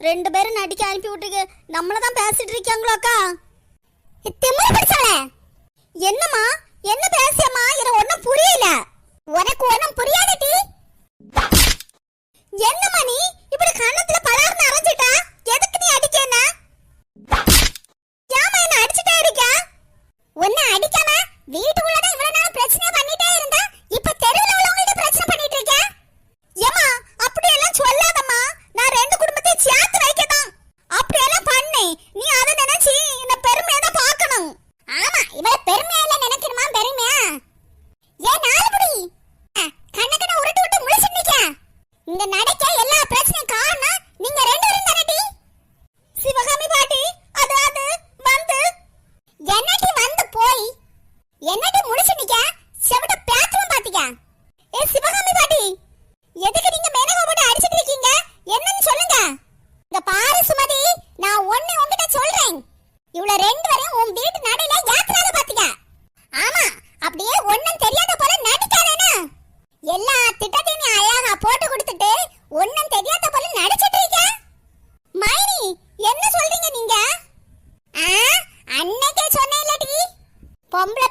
ரெண்டு பேரும் நடிக்க அனுப்பி விட்டுருக்கு. நம்மளதான் பேசிட்டு இருக்காங்களோக்கா? என்னம்மா என்ன பேசியம்மா? எனக்கு ஒன்னும் புரியல. உனக்கு ஒன்னும் புரியாதடி. என்னம்மா நீ இப்படி கண்ணத்துல பலார்னு அரைஞ்சிட்டா? எதுக்கு நீ அடிக்கேன்னா? ஏமா என்ன அடிச்சுட்டே இருக்க? உன்னை அடிக்காம வீட்டுக்குள்ளதான் இவ்வளவு நேரம் பிரச்சனை பண்ணிட்டே இருந்தா இப்ப தெருவுல உள்ளவங்கள்ட்ட பிரச்சனை பண்ணிட்டு இருக்க? ஏமா அப்படியெல்லாம் சொல்லாதம்மா. நான் ரெண்டு குடும்பத்தையும் சேர்த்து வைக்கதான் அப்படியெல்லாம் பண்ணேன். நீ அதை நினைச்சு என்ன பெருமையா தான் பார்க்கணும். ஆமா, இவள பெருமையா இல்ல நினைக்கணுமா? பெருமையா ஏன் நாலுபடி கண்ணக்கண்ண உருட்டு விட்டு முழிச்சு நிக்க? இந்த நடக்க எல்லா பிரச்சனையும் காரணம் நீங்க ரெண்டு பேரும் தானடி. சிவகாமி பாட்டி அது அது வந்து என்னடி வந்து போய் என்னடி முழிச்சு நிக்க? செவட்ட பேத்தும் பாத்திக்க. ஏ சிவகாமி பாட்டி, எதுக்கு நீங்க மேனகா போட்டு அடிச்சிட்டு இருக்கீங்க? என்னன்னு சொல்லுங்க. இந்த பாரு சுமதி, நான் ஒண்ணு உன்கிட்ட சொல்றேன். இவள ரெண்டு பேரும் உன் வீட்டு நடையில யாத்திராத பாத்திக்க. ஆமா, அப்படியே ஒண்ணும் தெரியாத போல நடிக்காதேனா? எல்லா திட்டத்தையும் நீ அழகா போட்டு கொடுத்துட்டு ஒண்ணும் தெரியாத போல நடிச்சிட்டு இருக்க. மைனி, என்ன சொல்றீங்க நீங்க? அன்னைக்கே சொன்னேன்லடி, பொம்பளை